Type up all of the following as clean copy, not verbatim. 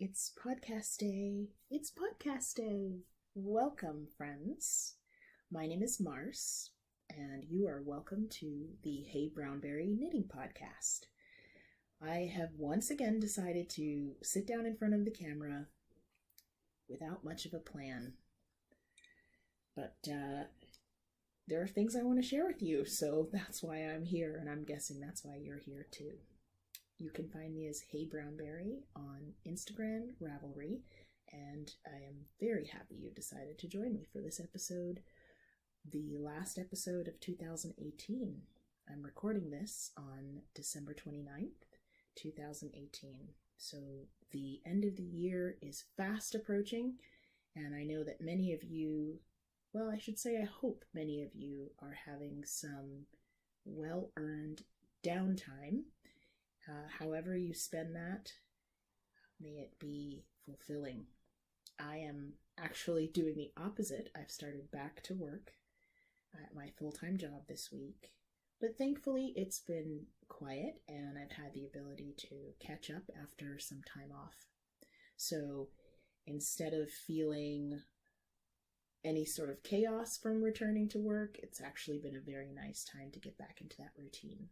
It's podcast day. It's podcast day. Welcome, friends. My name is Mars, and you are welcome to the heyBrownBerry Knitting Podcast. I have once again decided to sit down in front of the camera without much of a plan. But there are things I want to share with you, so that's why I'm here, and I'm guessing that's why you're here too. You can find me as heyBrownBerry on Instagram, Ravelry, and I am very happy you decided to join me for this episode, the last episode of 2018. I'm recording this on December 29th, 2018. So the end of the year is fast approaching, and I know that many of you, well, I should say I hope many of you are having some well-earned downtime. However you spend that, may it be fulfilling. I am actually doing the opposite. I've started back to work at my full-time job this week, but thankfully it's been quiet and I've had the ability to catch up after some time off. So instead of feeling any sort of chaos from returning to work, it's actually been a very nice time to get back into that routine.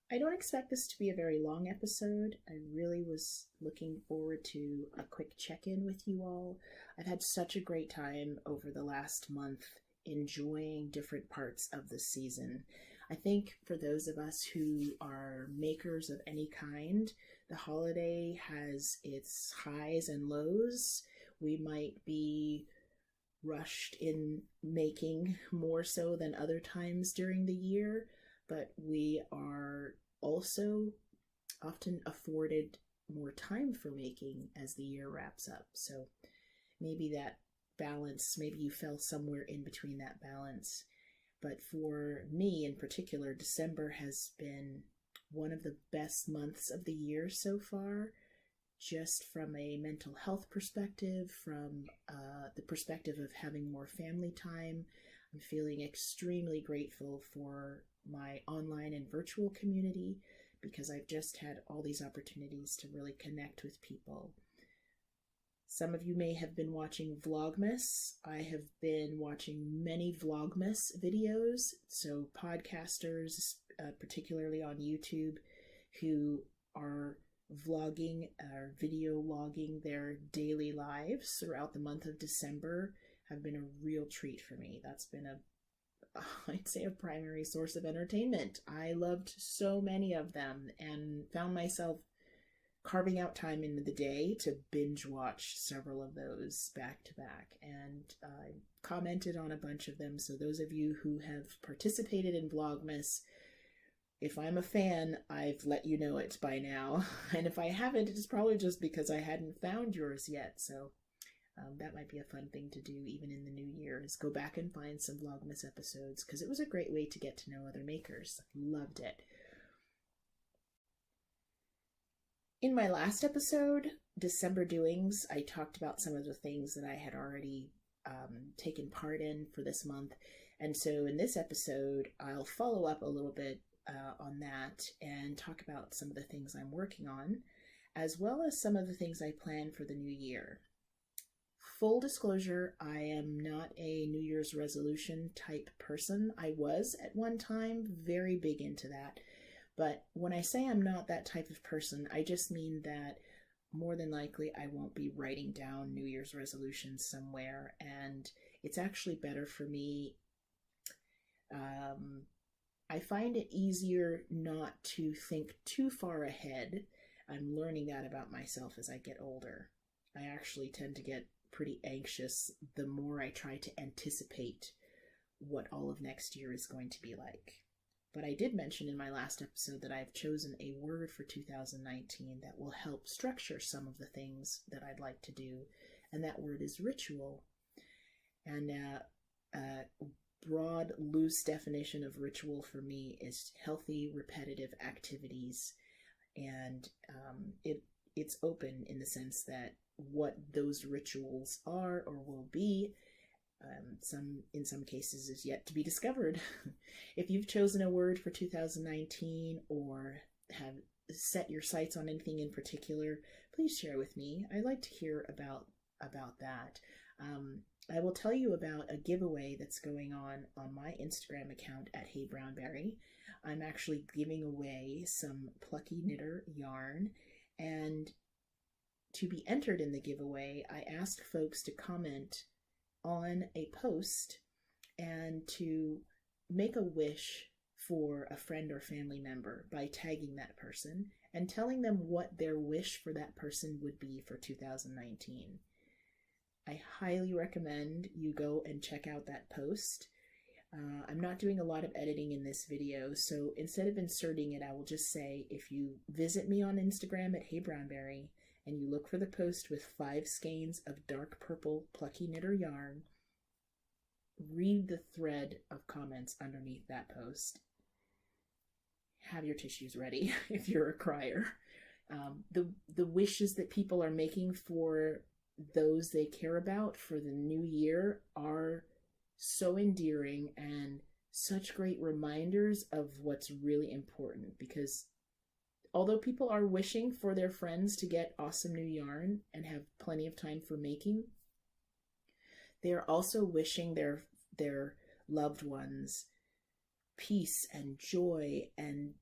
I don't expect this to be a very long episode. I really was looking forward to a quick check-in with you all. I've had such a great time over the last month enjoying different parts of the season. I think for those of us who are makers of any kind, the holiday has its highs and lows. We might be rushed in making more so than other times during the year, but we are also often afforded more time for making as the year wraps up. So maybe that balance, maybe you fell somewhere in between that balance. But for me in particular, December has been one of the best months of the year so far, just from a mental health perspective, from the perspective of having more family time. I'm feeling extremely grateful for my online and virtual community because I've just had all these opportunities to really connect with people. Some of you may have been watching Vlogmas. I have been watching many Vlogmas videos, so podcasters, particularly on YouTube, who are vlogging or video logging their daily lives throughout the month of December have been a real treat for me. That's been I'd say a primary source of entertainment. I loved so many of them and found myself carving out time in the day to binge watch several of those back to back, and I commented on a bunch of them. So those of you who have participated in Vlogmas, if I'm a fan, I've let you know it by now, and if I haven't, it's probably just because I hadn't found yours yet. So that might be a fun thing to do even in the new year, is go back and find some Vlogmas episodes, because it was a great way to get to know other makers. Loved it. In my last episode, December Doings, I talked about some of the things that I had already taken part in for this month. And so in this episode, I'll follow up a little bit on that and talk about some of the things I'm working on, as well as some of the things I plan for the new year. Full disclosure, I am not a New Year's resolution type person. I was at one time very big into that. But when I say I'm not that type of person, I just mean that more than likely I won't be writing down New Year's resolutions somewhere. And it's actually better for me. I find it easier not to think too far ahead. I'm learning that about myself as I get older. I actually tend to get pretty anxious the more I try to anticipate what all of next year is going to be like. But I did mention in my last episode that I've chosen a word for 2019 that will help structure some of the things that I'd like to do, and that word is ritual. And a broad, loose definition of ritual for me is healthy, repetitive activities, and it's open in the sense that what those rituals are or will be, in some cases is yet to be discovered. If you've chosen a word for 2019 or have set your sights on anything in particular, please share with me. I'd like to hear about that. I will tell you about a giveaway that's going on my Instagram account at heyBrownBerry. I'm actually giving away some Plucky Knitter yarn, and to be entered in the giveaway, I asked folks to comment on a post and to make a wish for a friend or family member by tagging that person and telling them what their wish for that person would be for 2019. I highly recommend you go and check out that post. I'm not doing a lot of editing in this video, so instead of inserting it, I will just say, if you visit me on Instagram at heyBrownBerry and you look for the post with 5 skeins of dark purple Plucky Knitter yarn, read the thread of comments underneath that post. Have your tissues ready if you're a crier. The wishes that people are making for those they care about for the new year are so endearing and such great reminders of what's really important, because although people are wishing for their friends to get awesome new yarn and have plenty of time for making, they are also wishing their loved ones peace and joy and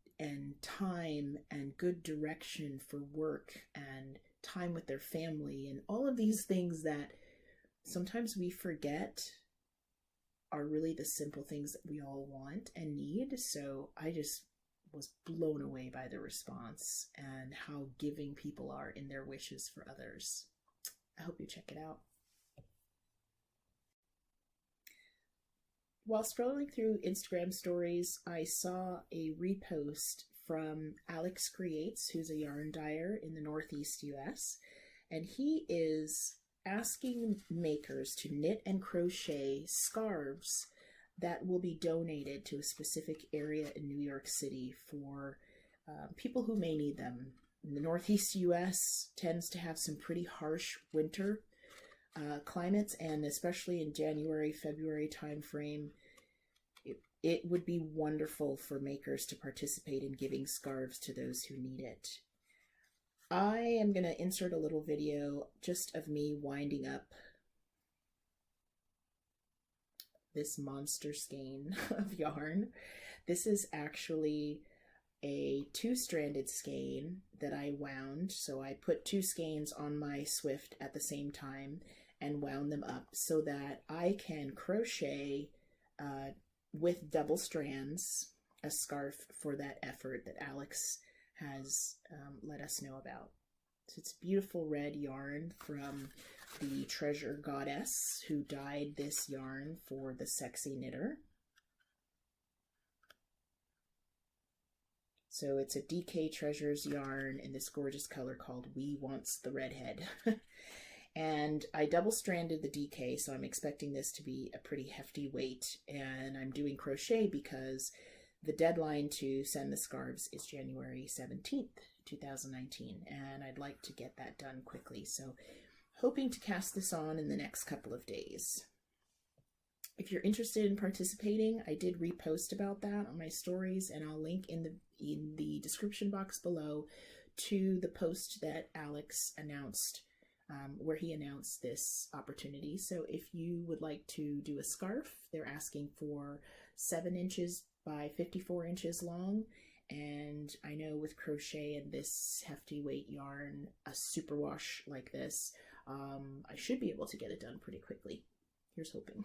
time and good direction for work and time with their family, and all of these things that sometimes we forget are really the simple things that we all want and need. So I just was blown away by the response and how giving people are in their wishes for others. I hope you check it out. While scrolling through Instagram stories, I saw a repost from Alex Creates, who's a yarn dyer in the Northeast US, and he is asking makers to knit and crochet scarves that will be donated to a specific area in New York City for people who may need them. The Northeast US tends to have some pretty harsh winter climates, and especially in January, February timeframe, it would be wonderful for makers to participate in giving scarves to those who need it. I am going to insert a little video just of me winding up this monster skein of yarn. This is actually a 2-stranded skein that I wound. So I put 2 skeins on my Swift at the same time and wound them up so that I can crochet with double strands a scarf for that effort that Alex has let us know about. So it's beautiful red yarn from the Treasure Goddess, who dyed this yarn for the Sexy Knitter. So it's a DK Treasures yarn in this gorgeous color called We Wants the Redhead. And I double-stranded the DK, so I'm expecting this to be a pretty hefty weight. And I'm doing crochet because the deadline to send the scarves is January 17th, 2019, and I'd like to get that done quickly. So hoping to cast this on in the next couple of days. If you're interested in participating, I did repost about that on my stories, and I'll link in the description box below to the post that Alex announced, where he announced this opportunity. So if you would like to do a scarf, they're asking for 7 inches by 54 inches long, and I know with crochet and this hefty weight yarn, a superwash like this, I should be able to get it done pretty quickly. Here's hoping.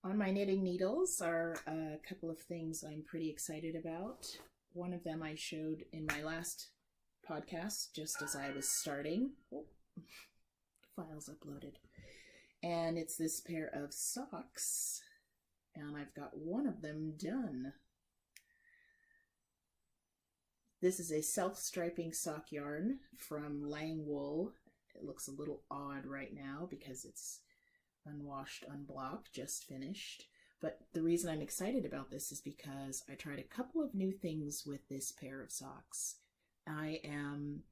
On my knitting needles are a couple of things I'm pretty excited about. One of them I showed in my last podcast just as I was starting. Oh, files uploaded. And it's this pair of socks. And I've got one of them done. This is a self-striping sock yarn from Lang Wool. It looks a little odd right now because it's unwashed, unblocked, just finished. But the reason I'm excited about this is because I tried a couple of new things with this pair of socks. I am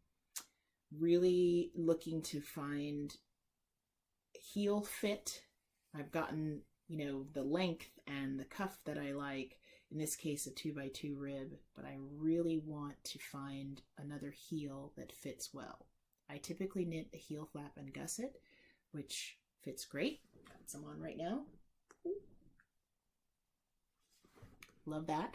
really looking to find heel fit. I've gotten, the length and the cuff that I like, in this case a 2x2 rib, but I really want to find another heel that fits well. I typically knit a heel flap and gusset, which fits great. Got some on right now. Love that.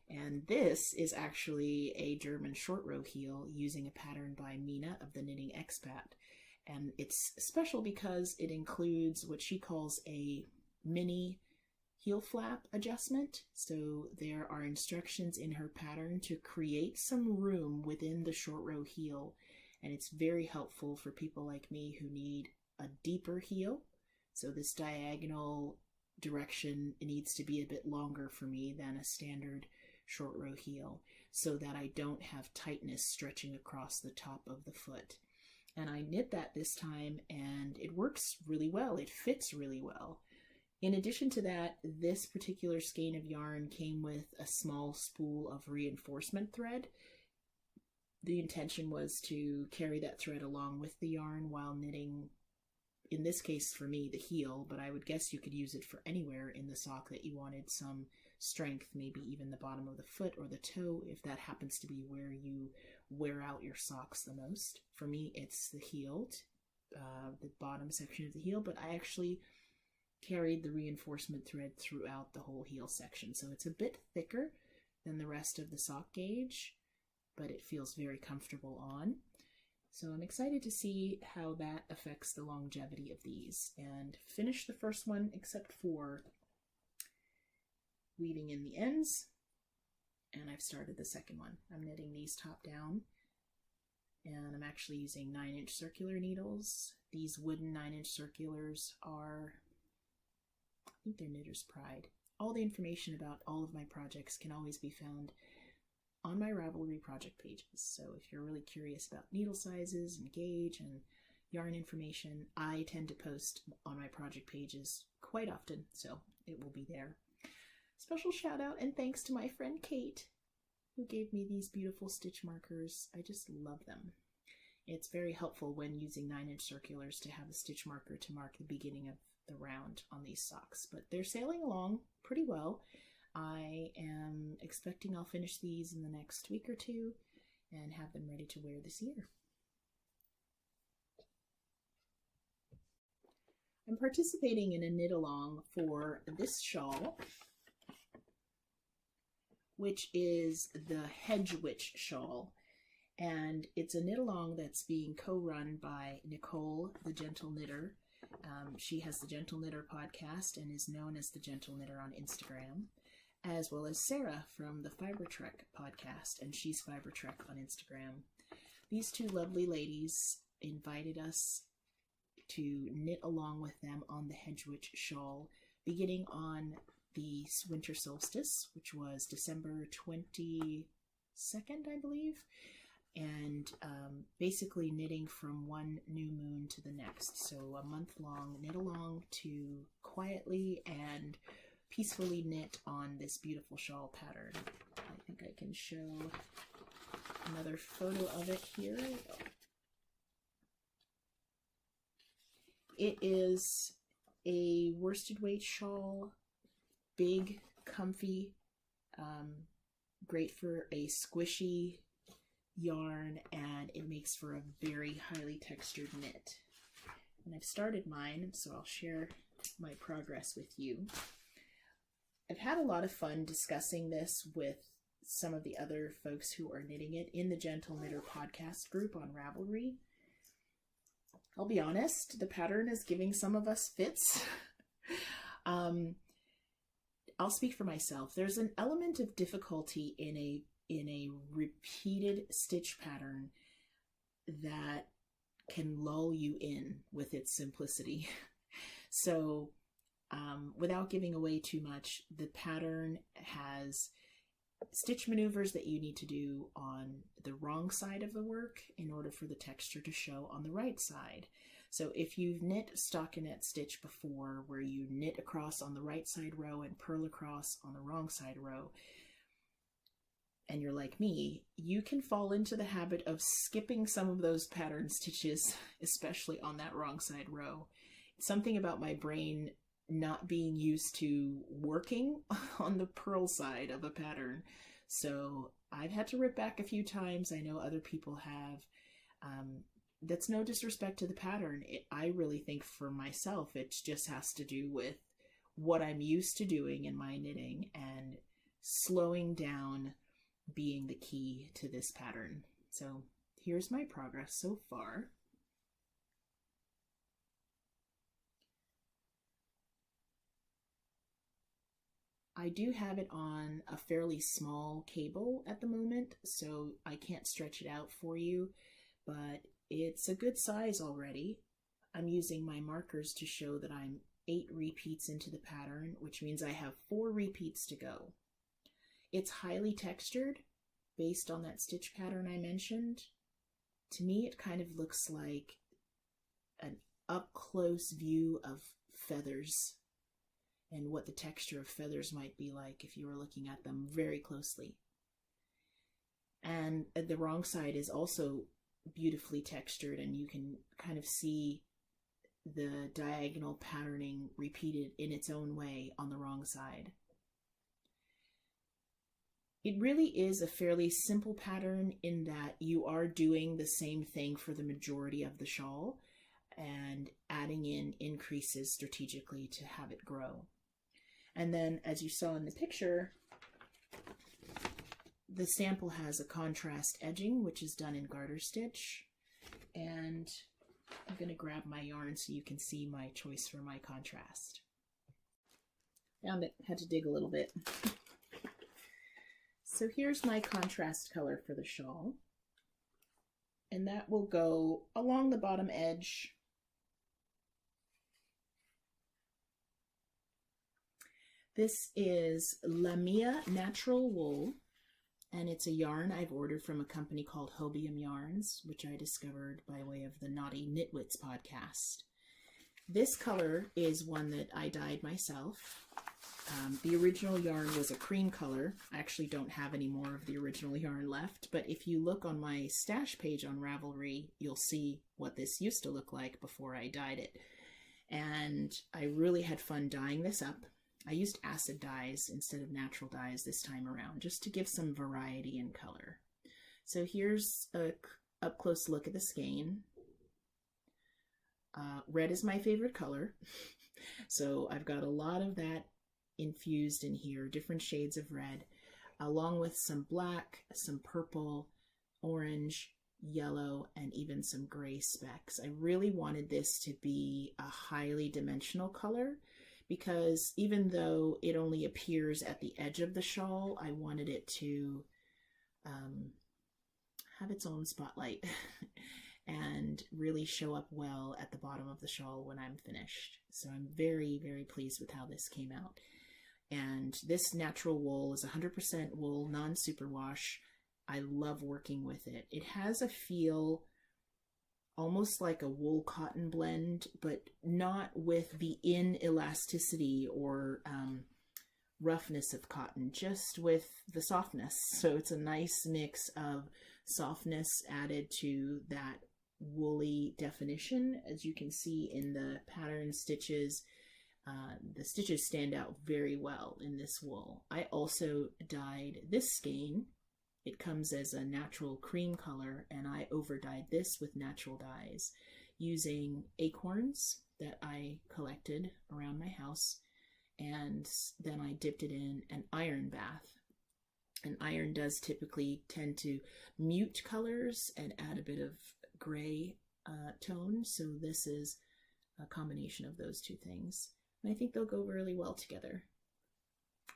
And this is actually a German short row heel using a pattern by Mina of the Knitting Expat. And it's special because it includes what she calls a mini heel flap adjustment. So there are instructions in her pattern to create some room within the short row heel. And it's very helpful for people like me who need a deeper heel. So this diagonal direction, it needs to be a bit longer for me than a standard short row heel so that I don't have tightness stretching across the top of the foot. And I knit that this time and it works really well. It fits really well. In addition to that, this particular skein of yarn came with a small spool of reinforcement thread. The intention was to carry that thread along with the yarn while knitting, in this case for me, the heel, but I would guess you could use it for anywhere in the sock that you wanted some strength, maybe even the bottom of the foot or the toe, if that happens to be where you wear out your socks the most. For me, it's the heel, the bottom section of the heel, but I actually carried the reinforcement thread throughout the whole heel section. So it's a bit thicker than the rest of the sock gauge, but it feels very comfortable on. So I'm excited to see how that affects the longevity of these, and finish the first one except for weaving in the ends, and I've started the second one. I'm knitting these top down, and I'm actually using 9-inch circular needles. These wooden 9-inch circulars are, I think they're Knitter's Pride. All the information about all of my projects can always be found on my Ravelry project pages. So if you're really curious about needle sizes and gauge and yarn information, I tend to post on my project pages quite often, so it will be there. Special shout out and thanks to my friend Kate, who gave me these beautiful stitch markers. I just love them. It's very helpful when using 9-inch circulars to have a stitch marker to mark the beginning of the round on these socks, but they're sailing along pretty well. I am expecting I'll finish these in the next week or two and have them ready to wear this year. I'm participating in a knit along for this shawl, which is the Hedgewitch Shawl. And it's a knit along that's being co-run by Nicole, the Gentle Knitter. She has the Gentle Knitter podcast and is known as the Gentle Knitter on Instagram, as well as Sarah from the Fiber Trek podcast, and she's Fibertrek on Instagram. These two lovely ladies invited us to knit along with them on the Hedgewitch Shawl, beginning on the winter solstice, which was December 22nd, I believe, and basically knitting from one new moon to the next. So a month-long knit along to quietly and peacefully knit on this beautiful shawl pattern. I think I can show another photo of it here. It is a worsted weight shawl, big, comfy, great for a squishy yarn, and it makes for a very highly textured knit. And I've started mine, so I'll share my progress with you. I've had a lot of fun discussing this with some of the other folks who are knitting it in the Gentle Knitter podcast group on Ravelry. I'll be honest, the pattern is giving some of us fits. I'll speak for myself. There's an element of difficulty in a repeated stitch pattern that can lull you in with its simplicity. So without giving away too much, the pattern has stitch maneuvers that you need to do on the wrong side of the work in order for the texture to show on the right side. So if you've knit stockinette stitch before, where you knit across on the right side row and purl across on the wrong side row, and you're like me, you can fall into the habit of skipping some of those pattern stitches, especially on that wrong side row. It's something about my brain not being used to working on the purl side of a pattern. So I've had to rip back a few times. I know other people have. That's no disrespect to the pattern. I really think for myself, it just has to do with what I'm used to doing in my knitting, and slowing down being the key to this pattern. So here's my progress so far. I do have it on a fairly small cable at the moment, so I can't stretch it out for you, but it's a good size already. I'm using my markers to show that I'm 8 repeats into the pattern, which means I have 4 repeats to go. It's highly textured based on that stitch pattern I mentioned. To me, it kind of looks like an up-close view of feathers, and what the texture of feathers might be like if you were looking at them very closely. And the wrong side is also beautifully textured, and you can kind of see the diagonal patterning repeated in its own way on the wrong side. It really is a fairly simple pattern in that you are doing the same thing for the majority of the shawl and adding in increases strategically to have it grow. And then, as you saw in the picture, the sample has a contrast edging, which is done in garter stitch. And I'm going to grab my yarn so you can see my choice for my contrast. Found it, had to dig a little bit. So here's my contrast color for the shawl. And that will go along the bottom edge. This is Lamia Natural Wool, and it's a yarn I've ordered from a company called Hobium Yarns, which I discovered by way of the Naughty Knitwits podcast. This color is one that I dyed myself. The original yarn was a cream color. I actually don't have any more of the original yarn left, but if you look on my stash page on Ravelry, you'll see what this used to look like before I dyed it. And I really had fun dyeing this up. I used acid dyes instead of natural dyes this time around, just to give some variety in color. So here's a up-close look at the skein. Red is my favorite color, so I've got a lot of that infused in here, different shades of red, along with some black, some purple, orange, yellow, and even some gray specks. I really wanted this to be a highly dimensional color, because even though it only appears at the edge of the shawl, I wanted it to have its own spotlight and really show up well at the bottom of the shawl when I'm finished. So I'm very, very pleased with how this came out. And this natural wool is 100% wool, non-superwash. I love working with it. It has a feel almost like a wool cotton blend, but not with the inelasticity or roughness of cotton, just with the softness. So it's a nice mix of softness added to that woolly definition. As you can see in the pattern stitches, the stitches stand out very well in this wool. I also dyed this skein. It comes as a natural cream color, and I over-dyed this with natural dyes using acorns that I collected around my house, and then I dipped it in an iron bath. And iron does typically tend to mute colors and add a bit of gray tone, so this is a combination of those two things. And I think they'll go really well together.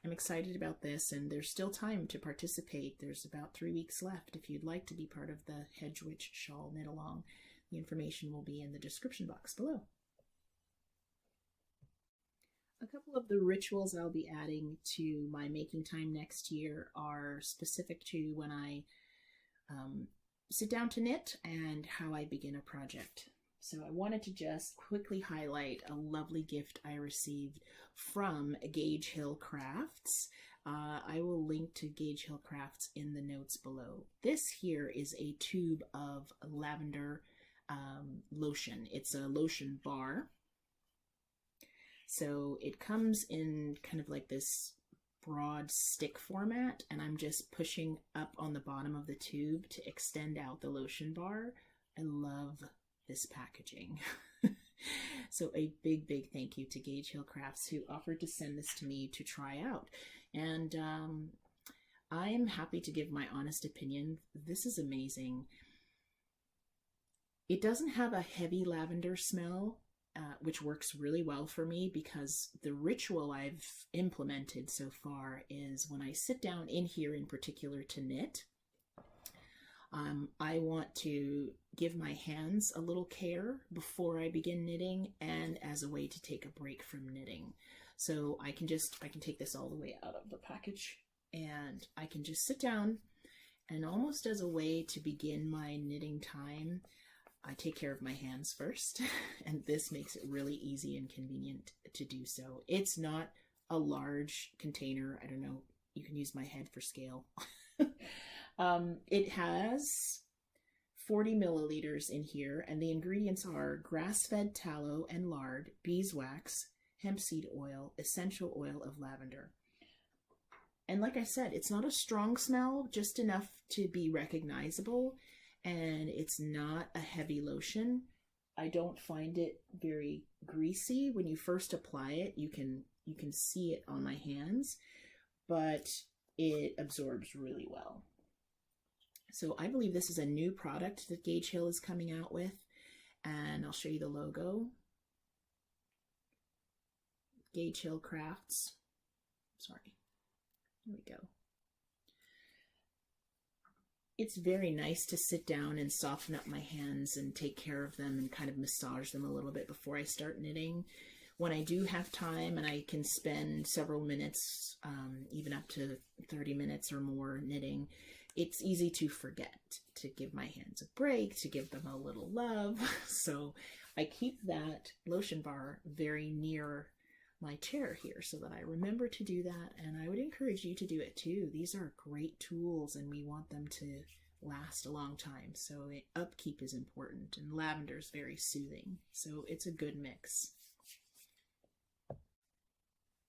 I'm excited about this, and there's still time to participate. There's about 3 weeks left if you'd like to be part of the Hedgewitch Shawl knit along. The information will be in the description box below. A couple of the rituals I'll be adding to my making time next year are specific to when I sit down to knit and how I begin a project. So I wanted to just quickly highlight a lovely gift I received from Gage Hill Crafts. I will link to Gage Hill Crafts in the notes below. This here is a tube of lavender lotion. It's a lotion bar. So it comes in kind of like this broad stick format, and I'm just pushing up on the bottom of the tube to extend out the lotion bar. I love this packaging. So a big thank you to Gage Hill Crafts, who offered to send this to me to try out. And I am happy to give my honest opinion. This is amazing. It doesn't have a heavy lavender smell, which works really well for me, because the ritual I've implemented so far is when I sit down in here in particular to knit, I want to give my hands a little care before I begin knitting, and as a way to take a break from knitting. So I can take this all the way out of the package, and I can just sit down, and almost as a way to begin my knitting time, I take care of my hands first, and this makes it really easy and convenient to do so. It's not a large container. I don't know, you can use my head for scale. It has 40 milliliters in here, and the ingredients are grass-fed tallow and lard, beeswax, hemp seed oil, essential oil of lavender. And like I said, it's not a strong smell, just enough to be recognizable, and it's not a heavy lotion. I don't find it very greasy. When you first apply it, you can see it on my hands, but it absorbs really well. So I believe this is a new product that Gage Hill is coming out with, and I'll show you the logo. Gage Hill Crafts. Sorry. Here we go. It's very nice to sit down and soften up my hands and take care of them and kind of massage them a little bit before I start knitting. When I do have time and I can spend several minutes, even up to 30 minutes or more knitting, it's easy to forget to give my hands a break, to give them a little love. So I keep that lotion bar very near my chair here so that I remember to do that, and I would encourage you to do it too. These are great tools, and we want them to last a long time, so upkeep is important, and lavender is very soothing, so it's a good mix.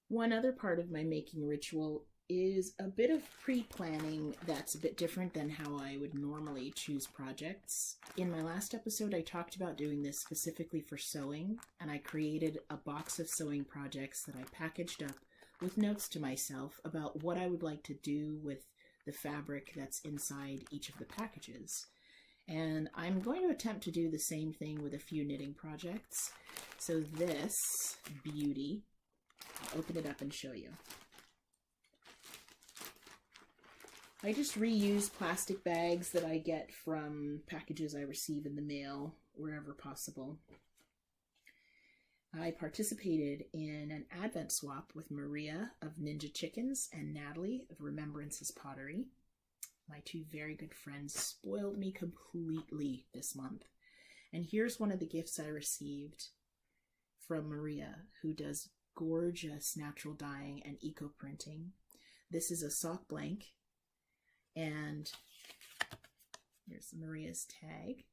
One other part of my making ritual is a bit of pre-planning that's a bit different than how I would normally choose projects. In my last episode, I talked about doing this specifically for sewing, and I created a box of sewing projects that I packaged up with notes to myself about what I would like to do with the fabric that's inside each of the packages. And I'm going to attempt to do the same thing with a few knitting projects. So this beauty, I'll open it up and show you. I just reuse plastic bags that I get from packages I receive in the mail, wherever possible. I participated in an Advent swap with Maria of Ninja Chickens and Natalie of Remembrances Pottery. My two very good friends spoiled me completely this month. And here's one of the gifts I received from Maria, who does gorgeous natural dyeing and eco printing. This is a sock blank. And here's Maria's tag.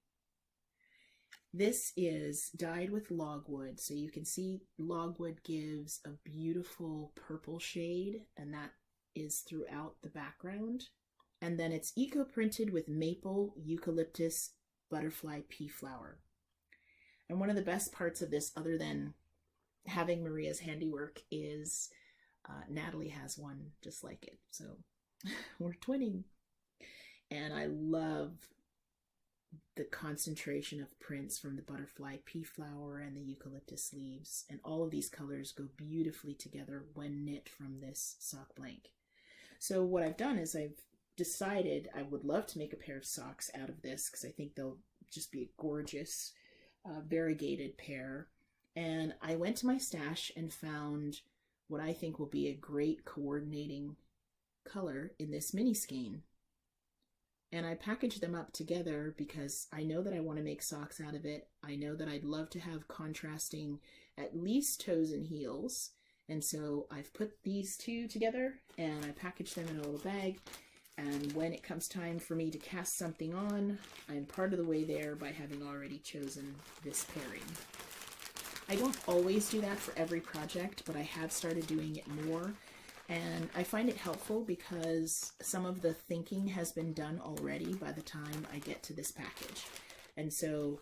This is dyed with logwood, so you can see logwood gives a beautiful purple shade, and that is throughout the background. And then it's eco-printed with maple, eucalyptus, butterfly pea flower. And one of the best parts of this, other than having Maria's handiwork, is Natalie has one just like it. So we're twinning. And I love the concentration of prints from the butterfly pea flower and the eucalyptus leaves. And all of these colors go beautifully together when knit from this sock blank. So what I've done is I've decided I would love to make a pair of socks out of this because I think they'll just be a gorgeous variegated pair. And I went to my stash and found what I think will be a great coordinating color in this mini skein. And I packaged them up together because I know that I want to make socks out of it. I know that I'd love to have contrasting at least toes and heels. And so I've put these two together and I packaged them in a little bag. And when it comes time for me to cast something on, I'm part of the way there by having already chosen this pairing. I don't always do that for every project, but I have started doing it more. And I find it helpful because some of the thinking has been done already by the time I get to this package. And so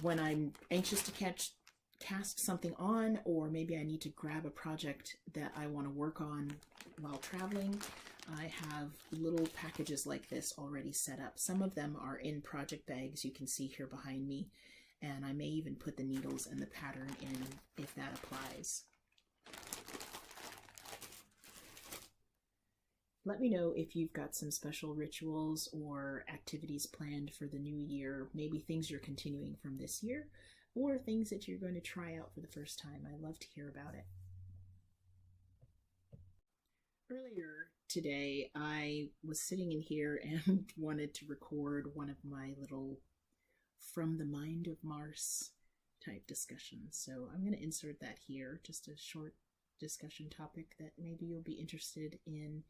when I'm anxious to cast something on, or maybe I need to grab a project that I want to work on while traveling, I have little packages like this already set up. Some of them are in project bags you can see here behind me, and I may even put the needles and the pattern in if that applies. Let me know if you've got some special rituals or activities planned for the new year, maybe things you're continuing from this year, or things that you're going to try out for the first time. I love to hear about it. Earlier today, I was sitting in here and wanted to record one of my little From the Mind of Mars type discussions. So I'm going to insert that here, just a short discussion topic that maybe you'll be interested in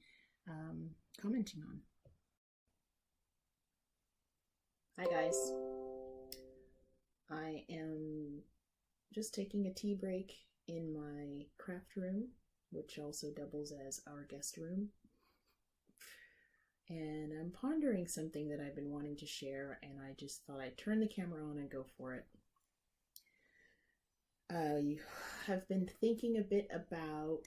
commenting on. Hi guys. I am just taking a tea break in my craft room, which also doubles as our guest room. And I'm pondering something that I've been wanting to share, and I just thought I'd turn the camera on and go for it. I have been thinking a bit about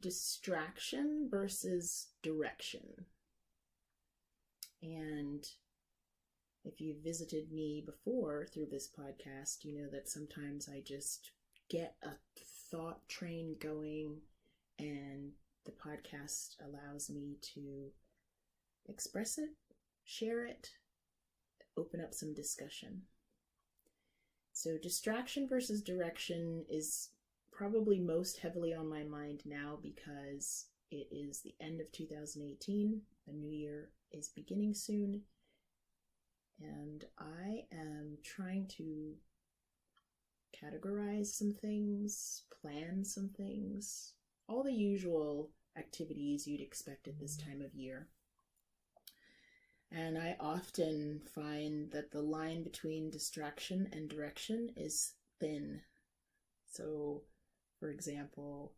distraction versus direction. And if you've visited me before through this podcast, you know that sometimes I just get a thought train going, and the podcast allows me to express it, share it, open up some discussion. So distraction versus direction is probably most heavily on my mind now because it is the end of 2018. A new year is beginning soon. And I am trying to categorize some things, plan some things, all the usual activities you'd expect at this time of year. And I often find that the line between distraction and direction is thin. So, for example,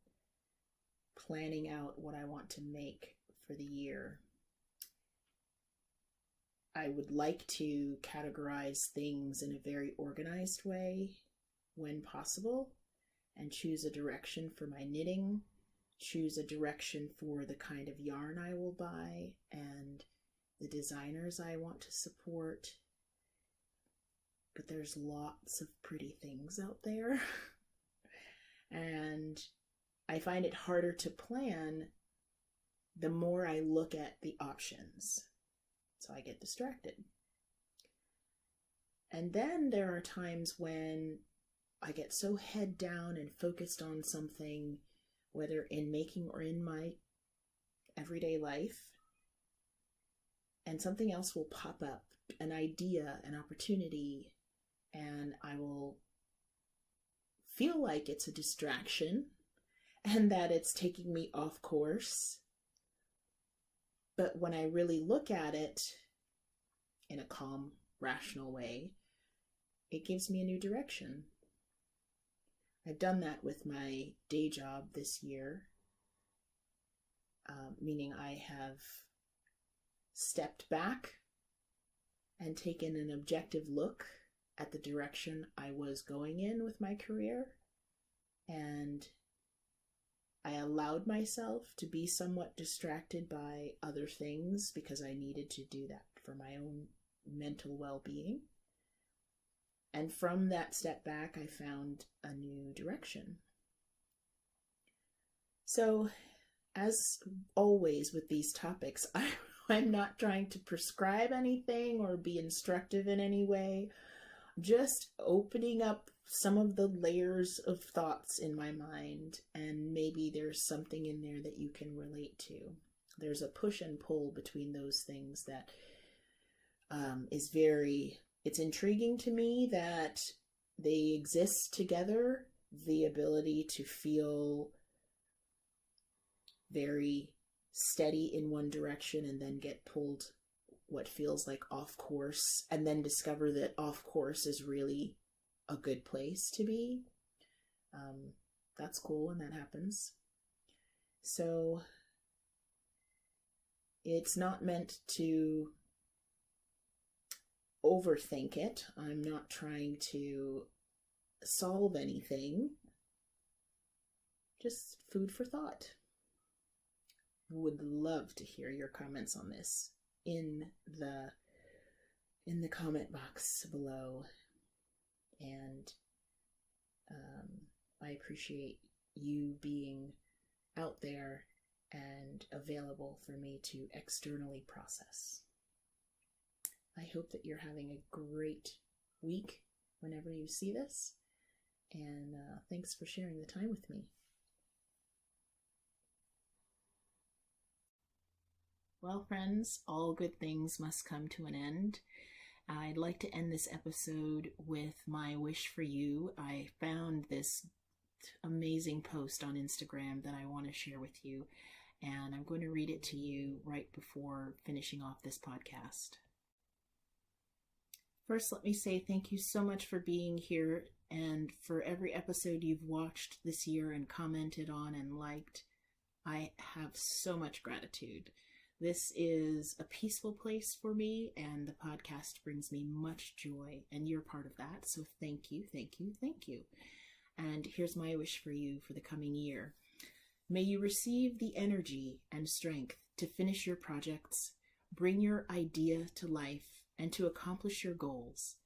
planning out what I want to make for the year. I would like to categorize things in a very organized way when possible, and choose a direction for my knitting, choose a direction for the kind of yarn I will buy, and the designers I want to support. But there's lots of pretty things out there. And I find it harder to plan the more I look at the options. So I get distracted. And then there are times when I get so head down and focused on something, whether in making or in my everyday life, and something else will pop up, an idea, an opportunity, and I will feel like it's a distraction and that it's taking me off course. But when I really look at it in a calm, rational way, it gives me a new direction. I've done that with my day job this year, meaning I have stepped back and taken an objective look at the direction I was going in with my career, and I allowed myself to be somewhat distracted by other things because I needed to do that for my own mental well-being. And from that step back, I found a new direction. So, as always with these topics, I'm not trying to prescribe anything or be instructive in any way, just opening up some of the layers of thoughts in my mind, and maybe there's something in there that you can relate to. There's a push and pull between those things that it's intriguing to me that they exist together. The ability to feel very steady in one direction and then get pulled what feels like off course, and then discover that off course is really a good place to be. That's cool when that happens. So it's not meant to overthink it. I'm not trying to solve anything. Just food for thought. Would love to hear your comments on this in the comment box below, and I appreciate you being out there and available for me to externally process. I hope that you're having a great week whenever you see this, and thanks for sharing the time with me. Well, friends, all good things must come to an end. I'd like to end this episode with my wish for you. I found this amazing post on Instagram that I want to share with you, and I'm going to read it to you right before finishing off this podcast. First, let me say thank you so much for being here and for every episode you've watched this year and commented on and liked. I have so much gratitude. This is a peaceful place for me, and the podcast brings me much joy, and you're part of that. So thank you, thank you, thank you. And here's my wish for you for the coming year. May you receive the energy and strength to finish your projects, bring your idea to life, and to accomplish your goals.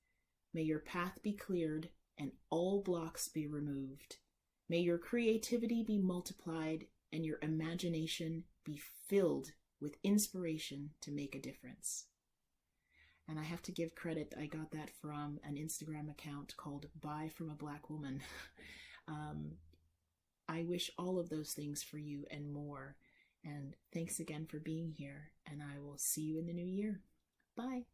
May your path be cleared and all blocks be removed. May your creativity be multiplied and your imagination be filled with inspiration to make a difference. And I have to give credit, I got that from an Instagram account called Buy From a Black Woman. I wish all of those things for you and more. And thanks again for being here, and I will see you in the new year. Bye.